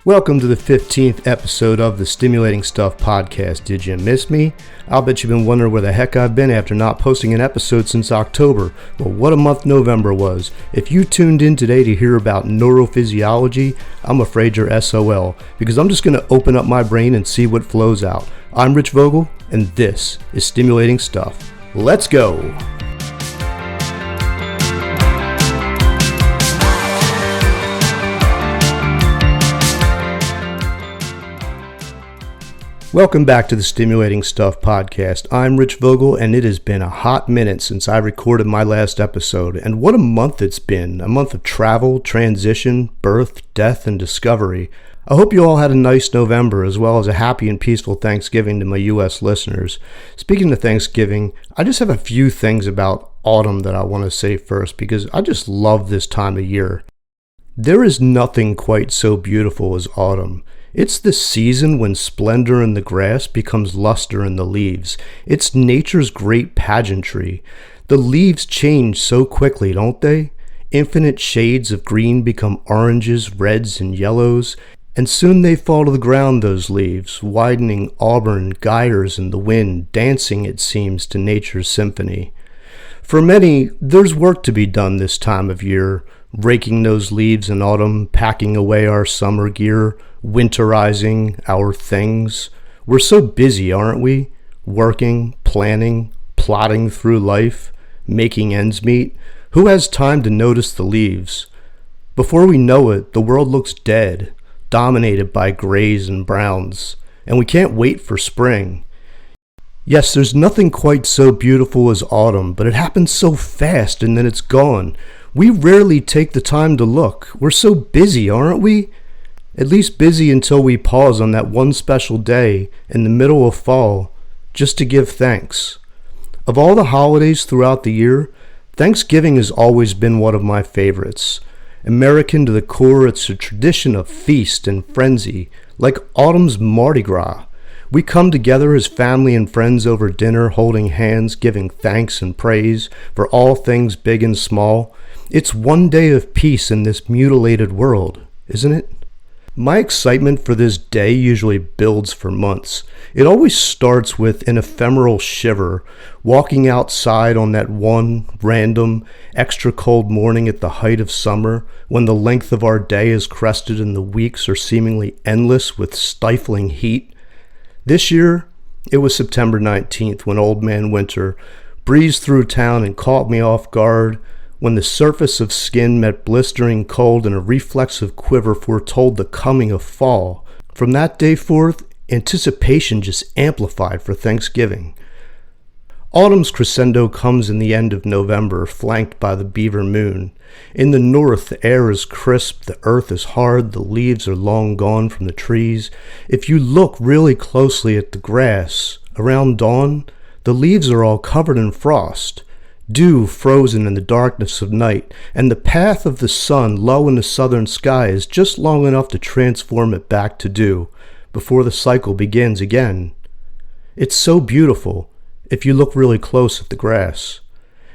Welcome to the 15th episode of the Stimulating Stuff podcast. Did you miss me? I'll bet you've been wondering where the heck I've been after not posting an episode since October. Well, what a month November was. If you tuned in today to hear about neurophysiology, I'm afraid you're SOL, because I'm just going to open up my brain and see what flows out. I'm Rich Vogel, and this is Stimulating Stuff. Let's go! Welcome back to the Stimulating Stuff podcast. I'm Rich Vogel, and it has been a hot minute since I recorded my last episode. And what a month it's been. A month of travel, transition, birth, death, and discovery. I hope you all had a nice November, as well as a happy and peaceful Thanksgiving to my U.S. listeners. Speaking of Thanksgiving, I just have a few things about autumn that I want to say first, because I just love this time of year. There is nothing quite so beautiful as autumn. It's the season when splendor in the grass becomes luster in the leaves. It's nature's great pageantry. The leaves change so quickly, don't they? Infinite shades of green become oranges, reds, and yellows, and soon they fall to the ground, those leaves, widening auburn gyres in the wind, dancing, it seems, to nature's symphony. For many, there's work to be done this time of year, raking those leaves in autumn, packing away our summer gear, winterizing our things. We're so busy, aren't we? Working, planning, plodding through life, making ends meet. Who has time to notice the leaves? Before we know it, the world looks dead, dominated by grays and browns, and we can't wait for spring. Yes, there's nothing quite so beautiful as autumn, but it happens so fast and then it's gone. We rarely take the time to look. We're so busy, aren't we? At least busy until we pause on that one special day in the middle of fall just to give thanks. Of all the holidays throughout the year, Thanksgiving has always been one of my favorites. American to the core, it's a tradition of feast and frenzy, like autumn's Mardi Gras. We come together as family and friends over dinner, holding hands, giving thanks and praise for all things big and small. It's one day of peace in this mutilated world, isn't it? My excitement for this day usually builds for months. It always starts with an ephemeral shiver, walking outside on that one random, extra cold morning at the height of summer, when the length of our day is crested and the weeks are seemingly endless with stifling heat. This year, it was September 19th when Old Man Winter breezed through town and caught me off guard, when the surface of skin met blistering cold and a reflexive quiver foretold the coming of fall. From that day forth, anticipation just amplified for Thanksgiving. Autumn's crescendo comes in the end of November, flanked by the beaver moon. In the north, the air is crisp, the earth is hard, the leaves are long gone from the trees. If you look really closely at the grass, around dawn, the leaves are all covered in frost. Dew frozen in the darkness of night, and the path of the sun low in the southern sky is just long enough to transform it back to dew, before the cycle begins again. It's so beautiful, if you look really close at the grass.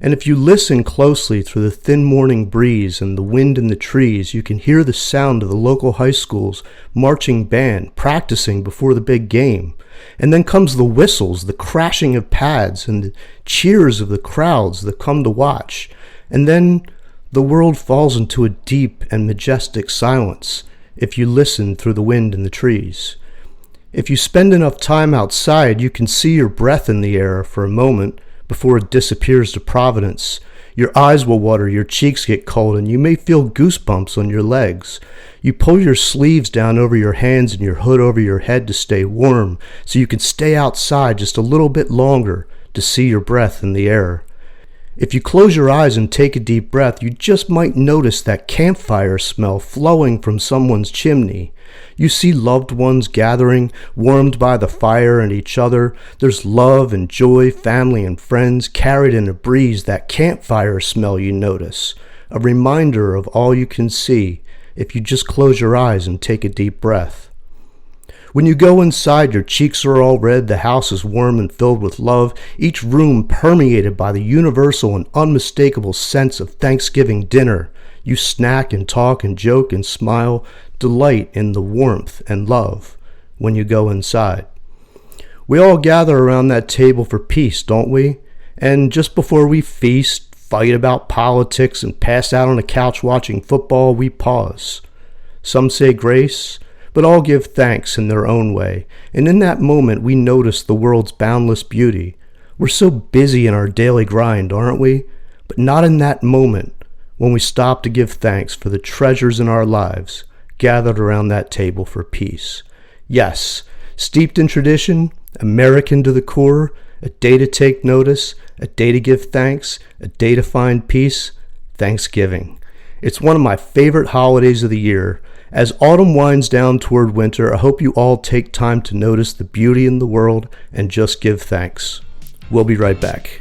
And if you listen closely through the thin morning breeze and the wind in the trees, you can hear the sound of the local high school's marching band practicing before the big game. And then comes the whistles, the crashing of pads, and the cheers of the crowds that come to watch. And then the world falls into a deep and majestic silence if you listen through the wind in the trees. If you spend enough time outside, you can see your breath in the air for a moment before it disappears to providence. Your eyes will water, your cheeks get cold, and you may feel goosebumps on your legs. You pull your sleeves down over your hands and your hood over your head to stay warm, so you can stay outside just a little bit longer to see your breath in the air. If you close your eyes and take a deep breath, you just might notice that campfire smell flowing from someone's chimney. You see loved ones gathering, warmed by the fire and each other. There's love and joy, family and friends carried in a breeze, that campfire smell you notice. A reminder of all you can see if you just close your eyes and take a deep breath. When you go inside, your cheeks are all red, the house is warm and filled with love, each room permeated by the universal and unmistakable sense of Thanksgiving dinner. You snack and talk and joke and smile, delight in the warmth and love when you go inside. We all gather around that table for peace, don't we? And just before we feast, fight about politics, and pass out on a couch watching football, we pause. Some say grace, but all give thanks in their own way. And in that moment, we notice the world's boundless beauty. We're so busy in our daily grind, aren't we? But not in that moment when we stop to give thanks for the treasures in our lives gathered around that table for peace. Yes, steeped in tradition, American to the core, a day to take notice, a day to give thanks, a day to find peace, Thanksgiving. It's one of my favorite holidays of the year. As autumn winds down toward winter, I hope you all take time to notice the beauty in the world and just give thanks. We'll be right back.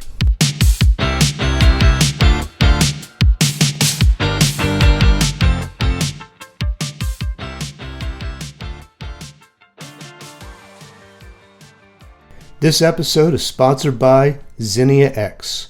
This episode is sponsored by Zinnia X.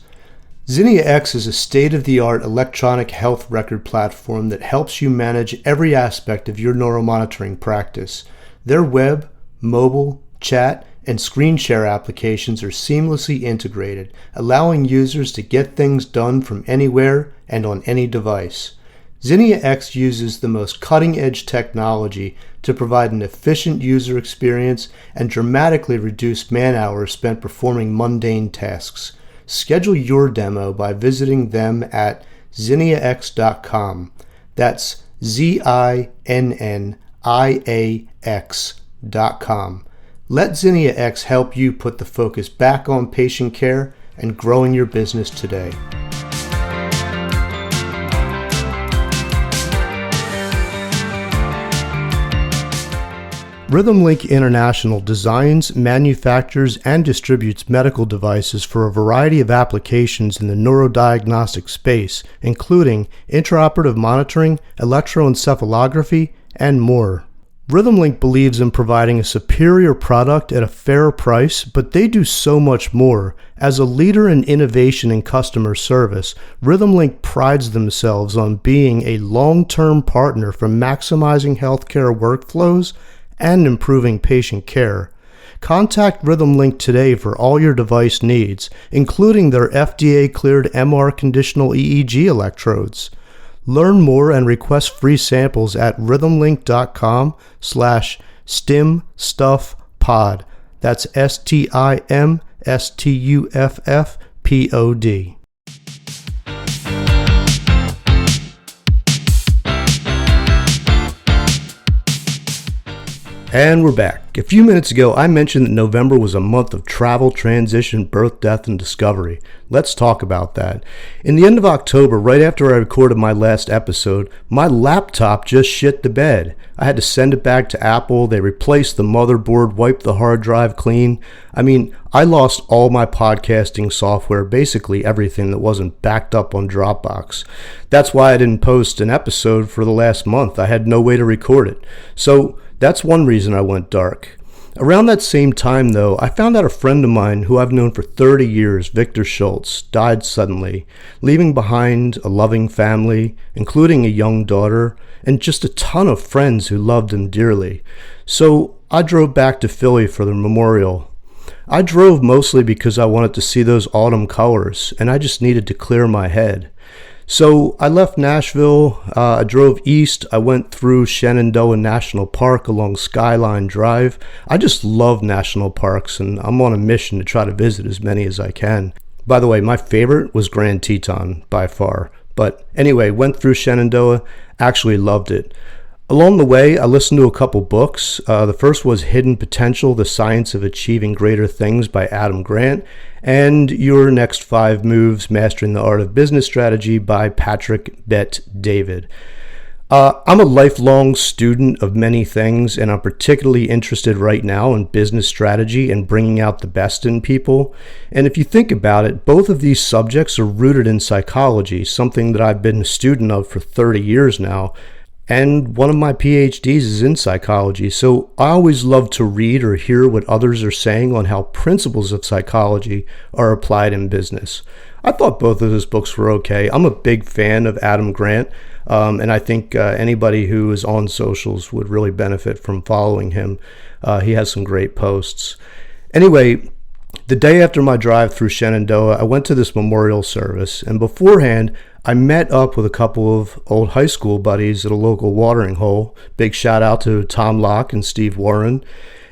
Zinnia X is a state-of-the-art electronic health record platform that helps you manage every aspect of your neuromonitoring practice. Their web, mobile, chat, and screen share applications are seamlessly integrated, allowing users to get things done from anywhere and on any device. Zinnia X uses the most cutting-edge technology to provide an efficient user experience and dramatically reduce man-hours spent performing mundane tasks. Schedule your demo by visiting them at zinniax.com. That's ZINNIAX.com. Let Zinnia X help you put the focus back on patient care and growing your business today. RhythmLink International designs, manufactures, and distributes medical devices for a variety of applications in the neurodiagnostic space, including intraoperative monitoring, electroencephalography, and more. RhythmLink believes in providing a superior product at a fair price, but they do so much more. As a leader in innovation and customer service, RhythmLink prides themselves on being a long-term partner for maximizing healthcare workflows and improving patient care. Contact RhythmLink today for all your device needs, including their FDA-cleared MR conditional EEG electrodes. Learn more and request free samples at rhythmlink.com/stimstuffpod. That's STIMSTUFFPOD. And we're back. A few minutes ago, I mentioned that November was a month of travel, transition, birth, death, and discovery. Let's talk about that. In the end of October, right after I recorded my last episode, my laptop just shit the bed. I had to send it back to Apple. They replaced the motherboard, wiped the hard drive clean. I lost all my podcasting software, basically everything that wasn't backed up on Dropbox. That's why I didn't post an episode for the last month. I had no way to record it. So that's one reason I went dark. Around that same time, though, I found out a friend of mine who I've known for 30 years, Victor Schultz, died suddenly, leaving behind a loving family, including a young daughter, and just a ton of friends who loved him dearly. So I drove back to Philly for the memorial. I drove mostly because I wanted to see those autumn colors, and I just needed to clear my head. So I left Nashville, I drove east, I went through Shenandoah National Park along Skyline Drive. I just love national parks, and I'm on a mission to try to visit as many as I can. By the way, my favorite was Grand Teton by far. But anyway, went through Shenandoah, actually loved it. Along the way, I listened to a couple books. The first was Hidden Potential, The Science of Achieving Greater Things by Adam Grant, and Your Next 5 Moves, Mastering the Art of Business Strategy by Patrick Bet-David. I'm a lifelong student of many things, and I'm particularly interested right now in business strategy and bringing out the best in people. And if you think about it, both of these subjects are rooted in psychology, something that I've been a student of for 30 years now. And one of my PhDs is in psychology, so I always love to read or hear what others are saying on how principles of psychology are applied in business. I thought both of those books were okay. I'm a big fan of Adam Grant, and I think anybody who is on socials would really benefit from following him. He has some great posts. Anyway, the day after my drive through Shenandoah, I went to this memorial service, and beforehand, I met up with a couple of old high school buddies at a local watering hole. Big shout out to Tom Locke and Steve Warren.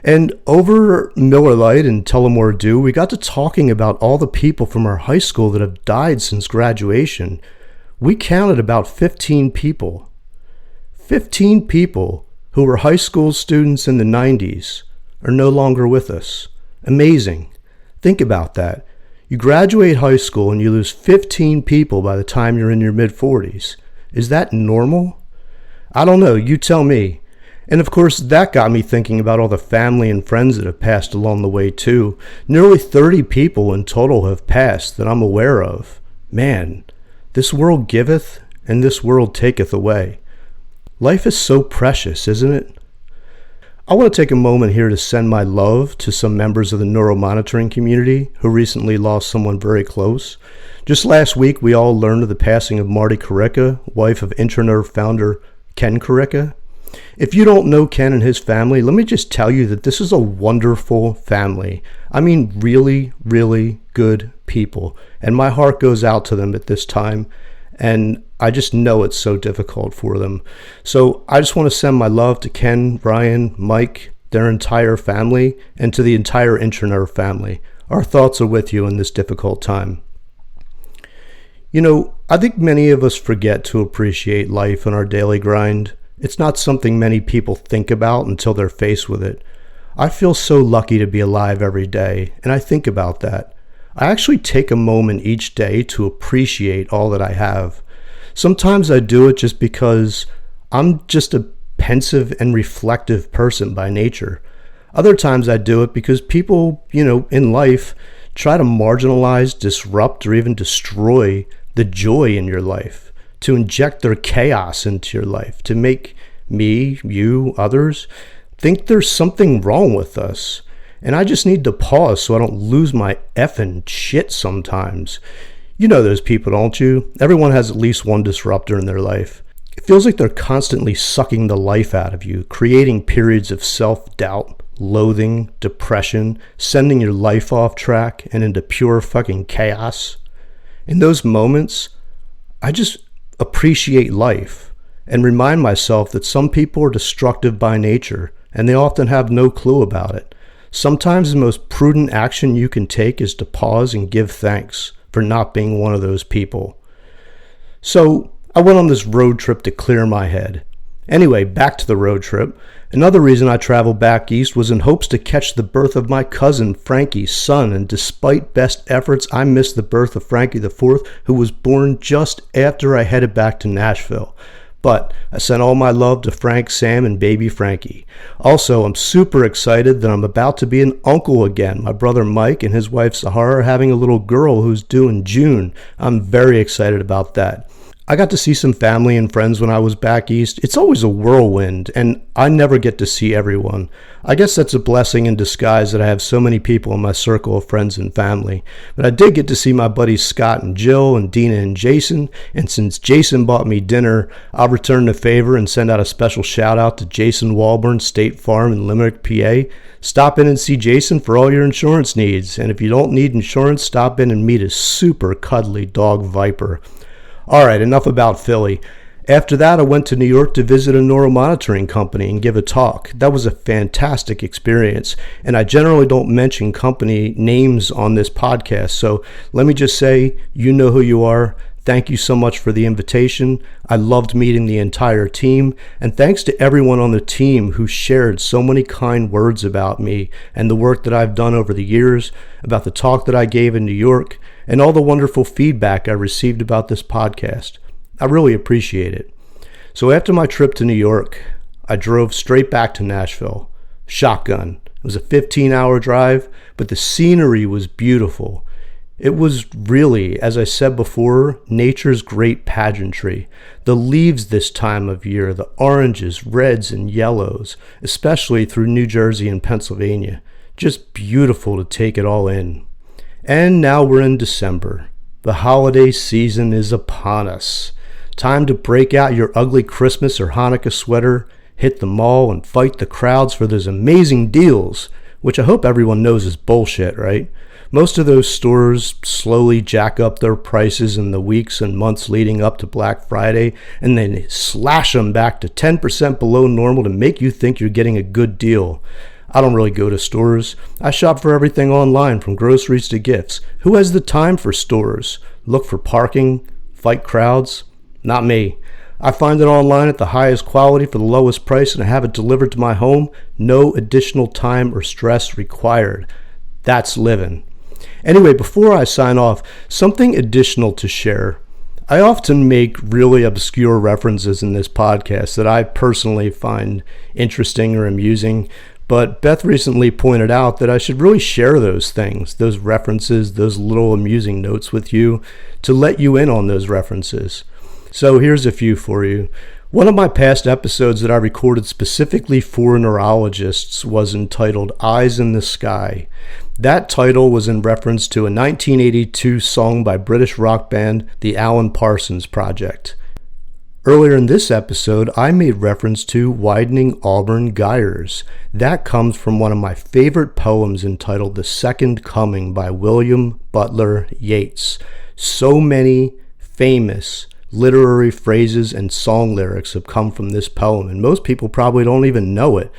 And over Miller Lite and Tullamore Dew, we got to talking about all the people from our high school that have died since graduation. We counted about 15 people. 15 people who were high school students in the 90s are no longer with us. Amazing. Think about that. You graduate high school and you lose 15 people by the time you're in your mid-40s. Is that normal? I don't know. You tell me. And of course, that got me thinking about all the family and friends that have passed along the way too. Nearly 30 people in total have passed that I'm aware of. Man, this world giveth and this world taketh away. Life is so precious, isn't it? I want to take a moment here to send my love to some members of the neuromonitoring community who recently lost someone very close. Just last week, we all learned of the passing of Marty Carica, wife of Intranerve founder Ken Carica. If you don't know Ken and his family, let me just tell you that this is a wonderful family. I mean, really, really good people. And my heart goes out to them at this time. And I just know it's so difficult for them. So I just want to send my love to Ken, Brian, Mike, their entire family, and to the entire Intranerve family. Our thoughts are with you in this difficult time. You know, I think many of us forget to appreciate life in our daily grind. It's not something many people think about until they're faced with it. I feel so lucky to be alive every day, and I think about that. I actually take a moment each day to appreciate all that I have. Sometimes I do it just because I'm just a pensive and reflective person by nature. Other times I do it because people, in life try to marginalize, disrupt, or even destroy the joy in your life, to inject their chaos into your life, to make me, you, others think there's something wrong with us. And I just need to pause so I don't lose my effing shit sometimes. You know those people, don't you? Everyone has at least one disruptor in their life. It feels like they're constantly sucking the life out of you, creating periods of self-doubt, loathing, depression, sending your life off track and into pure fucking chaos. In those moments, I just appreciate life and remind myself that some people are destructive by nature and they often have no clue about it. Sometimes the most prudent action you can take is to pause and give thanks for not being one of those people. So I went on this road trip to clear my head. Anyway, back to the road trip. Another reason I traveled back east was in hopes to catch the birth of my cousin Frankie's son, and despite best efforts, I missed the birth of Frankie IV, who was born just after I headed back to Nashville. But I sent all my love to Frank, Sam, and baby Frankie. Also, I'm super excited that I'm about to be an uncle again. My brother Mike and his wife Sahara are having a little girl who's due in June. I'm very excited about that. I got to see some family and friends when I was back east. It's always a whirlwind, and I never get to see everyone. I guess that's a blessing in disguise that I have so many people in my circle of friends and family. But I did get to see my buddies Scott and Jill and Dina and Jason, and since Jason bought me dinner, I'll return the favor and send out a special shout out to Jason Walburn, State Farm in Limerick, PA. Stop in and see Jason for all your insurance needs, and if you don't need insurance, stop in and meet his super cuddly dog Viper. All right, enough about Philly. After that, I went to New York to visit a neuromonitoring company and give a talk. That was a fantastic experience, and I generally don't mention company names on this podcast, so let me just say, you know who you are. Thank you so much for the invitation. I loved meeting the entire team, and thanks to everyone on the team who shared so many kind words about me and the work that I've done over the years, about the talk that I gave in New York, and all the wonderful feedback I received about this podcast. I really appreciate it. So after my trip to New York, I drove straight back to Nashville. Shotgun. It was a 15-hour drive, but the scenery was beautiful. It was really, as I said before, nature's great pageantry. The leaves this time of year, the oranges, reds, and yellows, especially through New Jersey and Pennsylvania. Just beautiful to take it all in. And now we're in December. The holiday season is upon us. Time to break out your ugly Christmas or Hanukkah sweater, hit the mall, and fight the crowds for those amazing deals, which I hope everyone knows is bullshit, right? Most of those stores slowly jack up their prices in the weeks and months leading up to Black Friday, and then slash them back to 10% below normal to make you think you're getting a good deal. I don't really go to stores. I shop for everything online, from groceries to gifts. Who has the time for stores? Look for parking? Fight crowds? Not me. I find it online at the highest quality for the lowest price, and I have it delivered to my home. No additional time or stress required. That's living. Anyway, before I sign off, something additional to share. I often make really obscure references in this podcast that I personally find interesting or amusing, but Beth recently pointed out that I should really share those things, those references, those little amusing notes with you to let you in on those references. So here's a few for you. One of my past episodes that I recorded specifically for neurologists was entitled Eyes in the Sky. That title was in reference to a 1982 song by British rock band The Alan Parsons Project. Earlier in this episode, I made reference to Widening Auburn Gyres. That comes from one of my favorite poems entitled The Second Coming by William Butler Yeats. So many famous literary phrases and song lyrics have come from this poem, and most people probably don't even know it.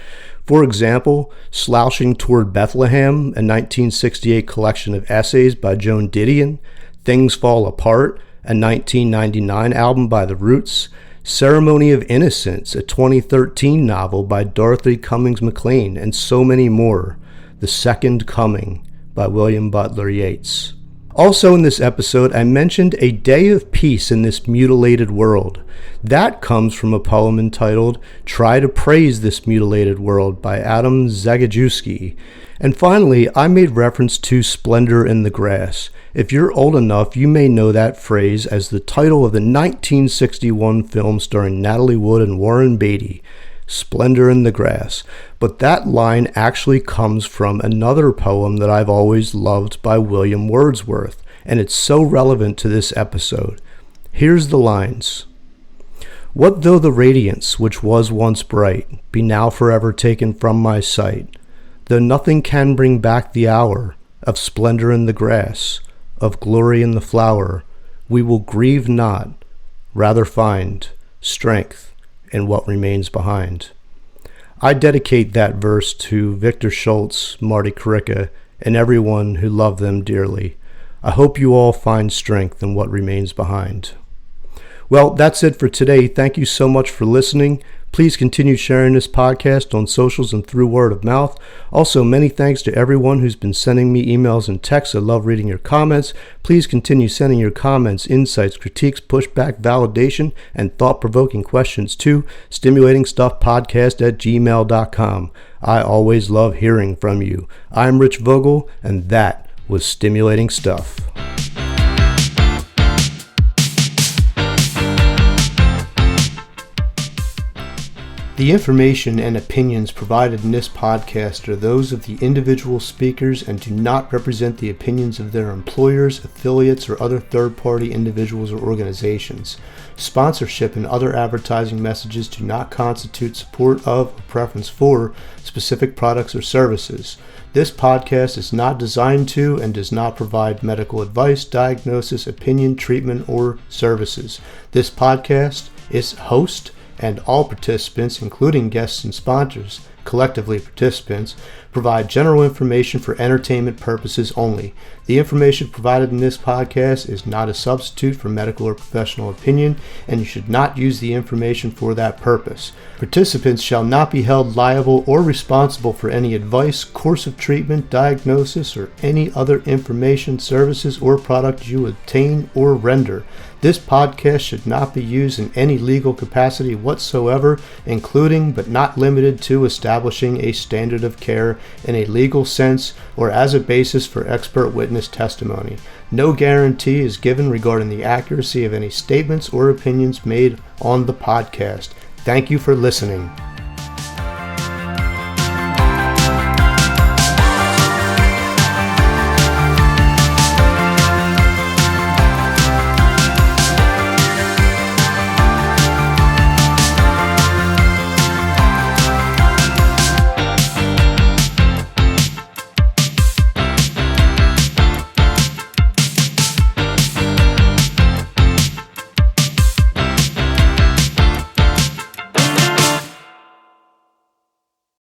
For example, Slouching Toward Bethlehem, a 1968 collection of essays by Joan Didion, Things Fall Apart, a 1999 album by The Roots, Ceremony of Innocence, a 2013 novel by Dorothy Cummings McLean, and so many more. The Second Coming by William Butler Yeats. Also in this episode, I mentioned a day of peace in this mutilated world. That comes from a poem entitled Try to Praise This Mutilated World by Adam Zagajewski. And finally, I made reference to Splendor in the Grass. If you're old enough, you may know that phrase as the title of the 1961 film starring Natalie Wood and Warren Beatty, Splendor in the Grass. But that line actually comes from another poem that I've always loved by William Wordsworth, and it's so relevant to this episode. Here's the lines. What though the radiance which was once bright be now forever taken from my sight, though nothing can bring back the hour of splendor in the grass, of glory in the flower, we will grieve not, rather find strength in what remains behind. I dedicate that verse to Victor Schultz, Marty Caricka, and everyone who loved them dearly. I hope you all find strength in what remains behind. Well, that's it for today. Thank you so much for listening. Please continue sharing this podcast on socials and through word of mouth. Also, many thanks to everyone who's been sending me emails and texts. I love reading your comments. Please continue sending your comments, insights, critiques, pushback, validation, and thought-provoking questions to stimulatingstuffpodcast@gmail.com. I always love hearing from you. I'm Rich Vogel, and that was Stimulating Stuff. The information and opinions provided in this podcast are those of the individual speakers and do not represent the opinions of their employers, affiliates, or other third-party individuals or organizations. Sponsorship and other advertising messages do not constitute support of or preference for specific products or services. This podcast is not designed to and does not provide medical advice, diagnosis, opinion, treatment, or services. This podcast is host and all participants, including guests and sponsors, collectively participants, provide general information for entertainment purposes only. The information provided in this podcast is not a substitute for medical or professional opinion, and you should not use the information for that purpose. Participants shall not be held liable or responsible for any advice, course of treatment, diagnosis, or any other information, services, or product you obtain or render. This podcast should not be used in any legal capacity whatsoever, including but not limited to establishing establishing a standard of care in a legal sense or as a basis for expert witness testimony. No guarantee is given regarding the accuracy of any statements or opinions made on the podcast. Thank you for listening.